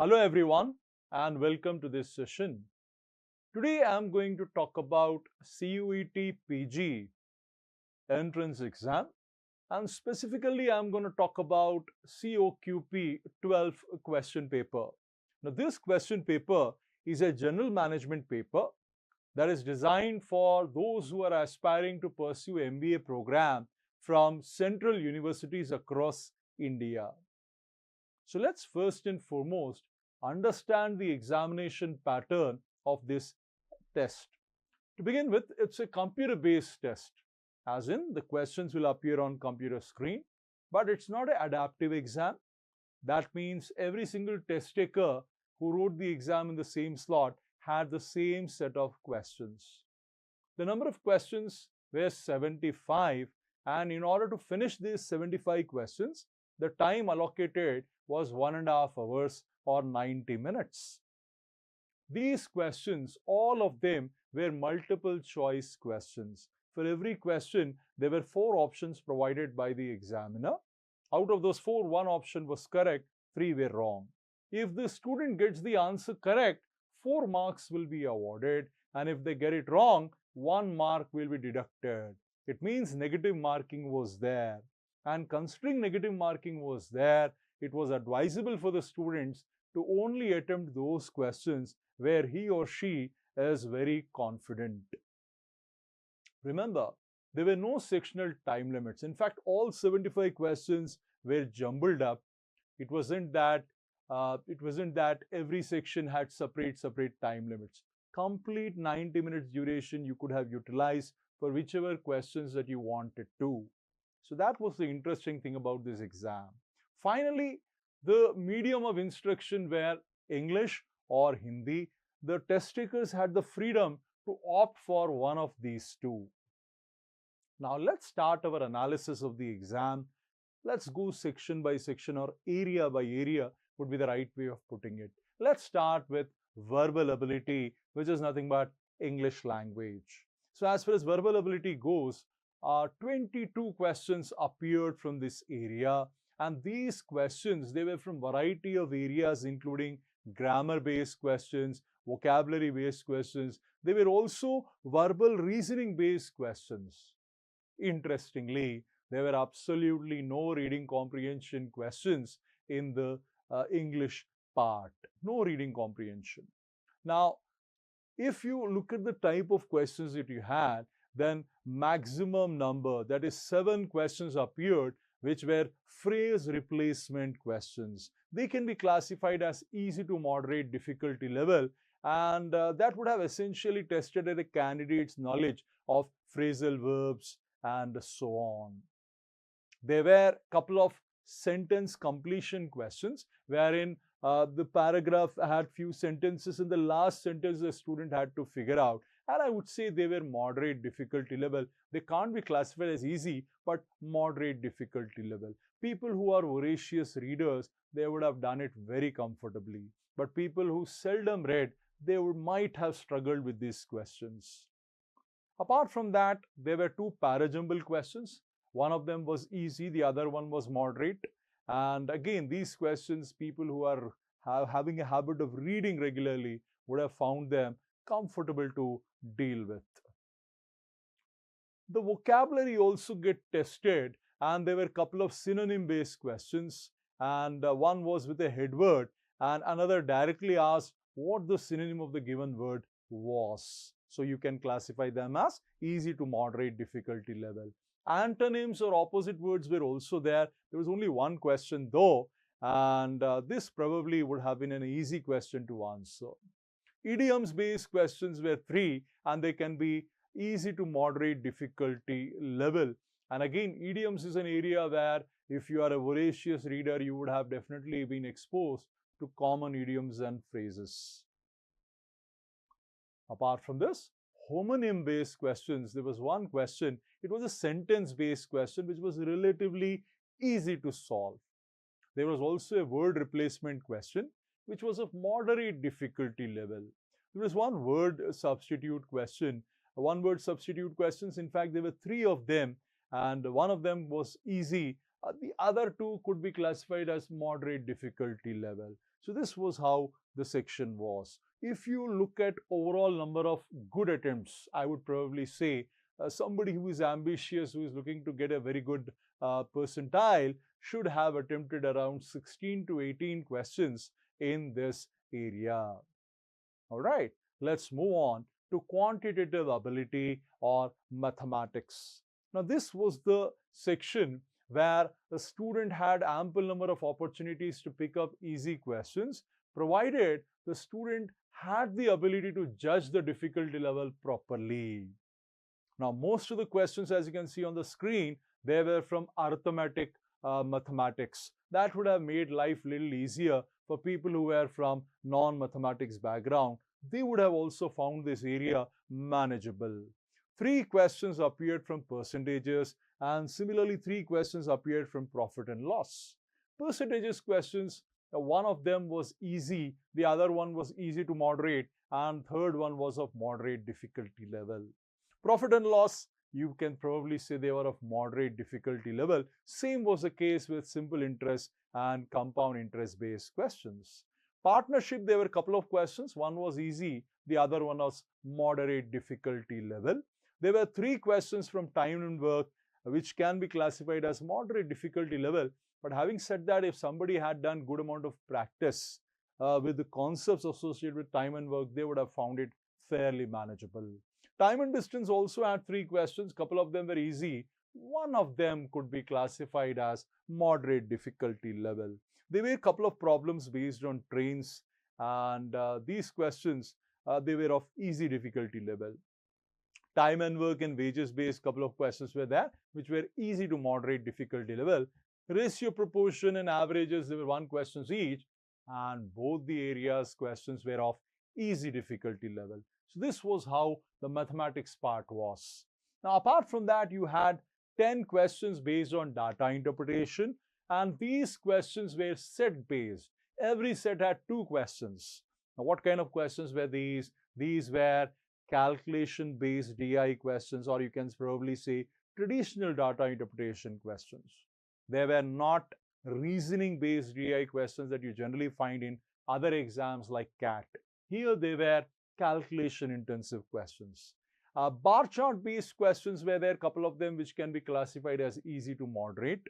Hello everyone and welcome to this session. Today I am going to talk about CUET PG Entrance Exam, and specifically I am going to talk about COQP12 question paper. Now this question paper is a general management paper that is designed for those who are aspiring to pursue MBA program from central universities across India. So let's first and foremost understand the examination pattern of this test. To begin with, it's a computer-based test, as in the questions will appear on computer screen, but it's not an adaptive exam. That means every single test taker who wrote the exam in the same slot had the same set of questions. The number of questions were 75, and in order to finish these 75 questions, the time allocated was 1.5 hours or 90 minutes. These questions, all of them were multiple choice questions. For every question, there were 4 options provided by the examiner. Out of those 4, 1 option was correct, 3 were wrong. If the student gets the answer correct, 4 marks will be awarded, and if they get it wrong, 1 mark will be deducted. It means negative marking was there. And considering negative marking was there, it was advisable for the students to only attempt those questions where he or she is very confident. Remember, there were no sectional time limits. In fact, all 75 questions were jumbled up. It wasn't that every section had separate time limits. Complete 90 minutes duration you could have utilized for whichever questions that you wanted to. So that was the interesting thing about this exam. Finally, the medium of instruction were English or Hindi. The test takers had the freedom to opt for one of these two. Now let's start our analysis of the exam. Let's go section by section, or area by area would be the right way of putting it. Let's start with verbal ability, which is nothing but English language. So as far as verbal ability goes, 22 questions appeared from this area, and these questions, they were from variety of areas, including grammar-based questions, vocabulary-based questions. They were also verbal reasoning-based questions. Interestingly, there were absolutely no reading comprehension questions in the English part. No reading comprehension. Now, if you look at the type of questions that you had, then maximum number, that is 7 questions appeared, which were phrase replacement questions. They can be classified as easy to moderate difficulty level, and that would have essentially tested a candidate's knowledge of phrasal verbs and so on. There were a couple of sentence completion questions wherein the paragraph had few sentences, and the last sentence the student had to figure out. And I would say they were moderate difficulty level. They can't be classified as easy, but moderate difficulty level. People who are voracious readers, they would have done it very comfortably. But people who seldom read, they might have struggled with these questions. Apart from that, there were 2 parajumble questions. One of them was easy, the other one was moderate. And again, these questions, people who are having a habit of reading regularly would have found them comfortable to deal with. The vocabulary also get tested, and there were a couple of synonym-based questions, and one was with a head word, and another directly asked what the synonym of the given word was. So you can classify them as easy to moderate difficulty level. Antonyms or opposite words were also there. There was only one question though, and this probably would have been an easy question to answer. Idioms-based questions were 3, and they can be easy to moderate difficulty level. And again, idioms is an area where if you are a voracious reader, you would have definitely been exposed to common idioms and phrases. Apart from this, homonym-based questions, there was one question. It was a sentence-based question which was relatively easy to solve. There was also a word replacement question which was of moderate difficulty level. There was one word substitute question. One word substitute questions, in fact, there were 3 of them, and one of them was easy. The other 2 could be classified as moderate difficulty level. So this was how the section was. If you look at overall number of good attempts, I would probably say somebody who is ambitious, who is looking to get a very good percentile, should have attempted around 16 to 18 questions in this area. All right, let's move on to quantitative ability or mathematics. Now, this was the section where the student had ample number of opportunities to pick up easy questions, provided the student had the ability to judge the difficulty level properly. Now, most of the questions, as you can see on the screen, they were from arithmetic mathematics. That would have made life a little easier for people who were from non-mathematics background. They would have also found this area manageable. 3 questions appeared from percentages, and similarly 3 questions appeared from profit and loss. Percentages questions, one of them was easy, the other one was easy to moderate, and third one was of moderate difficulty level. Profit and loss, you can probably say they were of moderate difficulty level. Same was the case with simple interest and compound interest based questions. Partnership, there were a couple of questions. One was easy, the other one was moderate difficulty level. There were 3 questions from time and work, which can be classified as moderate difficulty level. But having said that, if somebody had done good amount of practice with the concepts associated with time and work, they would have found it fairly manageable. Time and distance also had 3 questions. Couple of them were easy. One of them could be classified as moderate difficulty level. There were a couple of problems based on trains, and these questions, they were of easy difficulty level. Time and work and wages based couple of questions were there, which were easy to moderate difficulty level. Ratio, proportion and averages, there were 1 questions each, and both the areas questions were of easy difficulty level. So this was how the mathematics part was. Now, apart from that, you had 10 questions based on data interpretation, and these questions were set based. Every set had 2 questions. Now, what kind of questions were these? These were calculation based DI questions, or you can probably say traditional data interpretation questions. They were not reasoning based DI questions that you generally find in other exams like CAT. Here they were calculation intensive questions. Bar chart based questions were there, couple of them which can be classified as easy to moderate.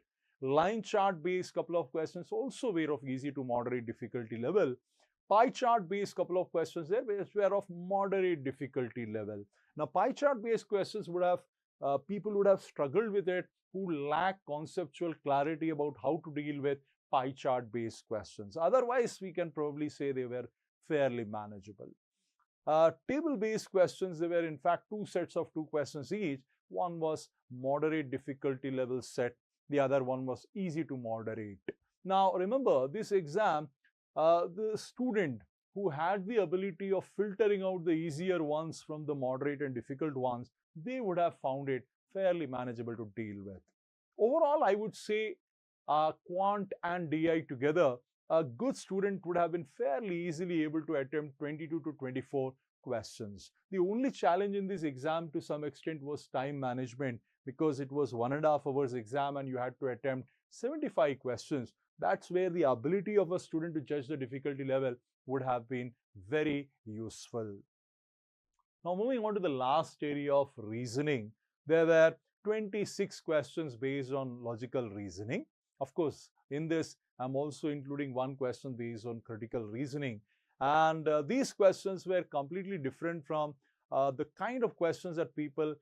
Line chart based couple of questions also were of easy to moderate difficulty level. Pie chart based couple of questions there which were of moderate difficulty level. Now, pie chart based questions would have people would have struggled with it who lack conceptual clarity about how to deal with pie chart based questions. Otherwise, we can probably say they were fairly manageable. Table based questions, there were in fact 2 sets of 2 questions each. One was moderate difficulty level set, the other one was easy to moderate. Now, remember this exam, the student who had the ability of filtering out the easier ones from the moderate and difficult ones, they would have found it fairly manageable to deal with. Overall, I would say Quant and DI together, a good student would have been fairly easily able to attempt 22 to 24 questions. The only challenge in this exam to some extent was time management, because it was 1.5 hours exam and you had to attempt 75 questions. That's where the ability of a student to judge the difficulty level would have been very useful. Now, moving on to the last area of reasoning, there were 26 questions based on logical reasoning. Of course, in this, I'm also including 1 question based on critical reasoning. And these questions were completely different from the kind of questions that people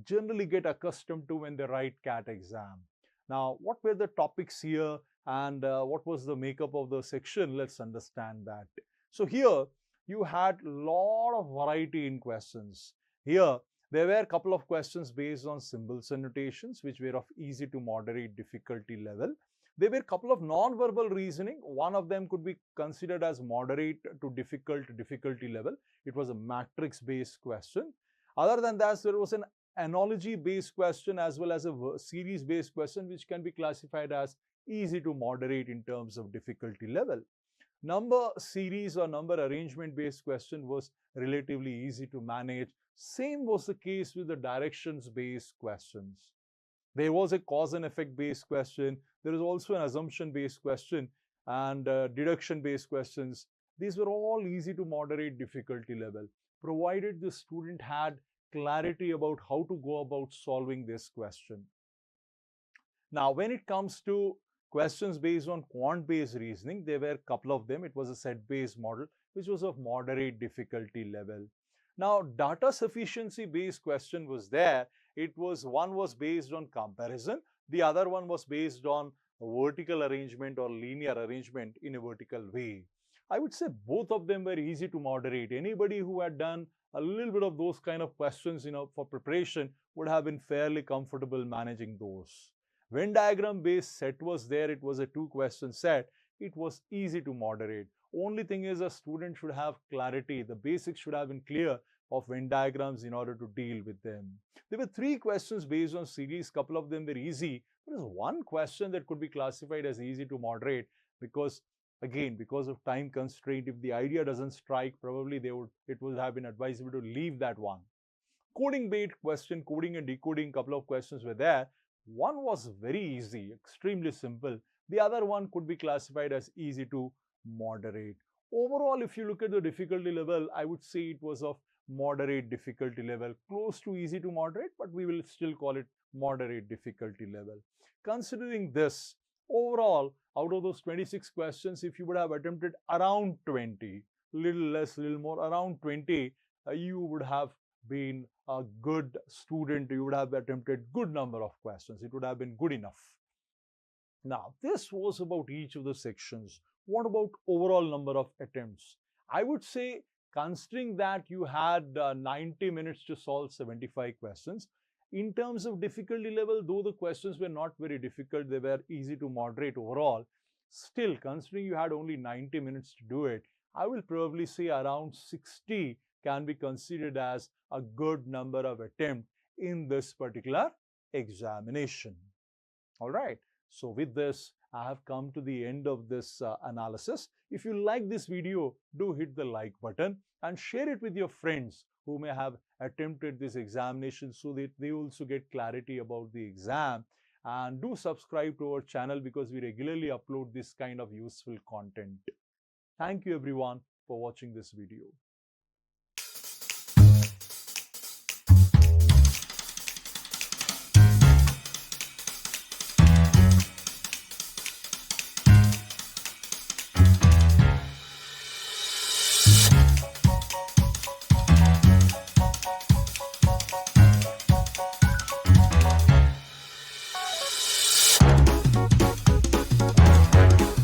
generally get accustomed to when they write CAT exam. Now, what were the topics here and what was the makeup of the section? Let's understand that. So here, you had a lot of variety in questions. Here, there were a couple of questions based on symbols and notations, which were of easy to moderate difficulty level. There were a couple of non-verbal reasoning. One of them could be considered as moderate to difficulty level. It was a matrix-based question. Other than that, there was an analogy-based question as well as a series-based question, which can be classified as easy to moderate in terms of difficulty level. Number series or number arrangement based question was relatively easy to manage. Same was the case with the directions based questions. There was a cause and effect based question. There is also an assumption based question. and deduction-based questions. These were all easy to moderate difficulty level, provided the student had clarity about how to go about solving this question. Now, when it comes to questions based on quant-based reasoning, there were a couple of them. It was a set-based model, which was of moderate difficulty level. Now, data sufficiency-based question was there. One was based on comparison. The other one was based on vertical arrangement or linear arrangement in a vertical way. I would say both of them were easy to moderate. Anybody who had done a little bit of those kind of questions, for preparation would have been fairly comfortable managing those. Venn diagram based set was there. It was a 2-question set. It was easy to moderate. Only thing is a student should have clarity. The basics should have been clear of Venn diagrams in order to deal with them. There were 3 questions based on series. Couple of them were easy. There is one question that could be classified as easy to moderate because, again, because of time constraint, if the idea doesn't strike, probably it would have been advisable to leave that one. Coding based question, coding and decoding, couple of questions were there. One was very easy, extremely simple. The other one could be classified as easy to moderate. Overall, if you look at the difficulty level, I would say it was of moderate difficulty level, close to easy to moderate, but we will still call it moderate difficulty level. Considering this, overall, out of those 26 questions, if you would have attempted around 20, little less, little more, around 20, you would have been a good student. You would have attempted good number of questions. It would have been good enough. Now, this was about each of the sections. What about overall number of attempts? I would say, considering that you had 90 minutes to solve 75 questions, in terms of difficulty level, though the questions were not very difficult, they were easy to moderate overall. Still, considering you had only 90 minutes to do it, I will probably say around 60 can be considered as a good number of attempts in this particular examination. All right. So with this, I have come to the end of this analysis. If you like this video, do hit the like button and share it with your friends who may have attempted this examination so that they also get clarity about the exam. And do subscribe to our channel because we regularly upload this kind of useful content. Thank you everyone for watching this video.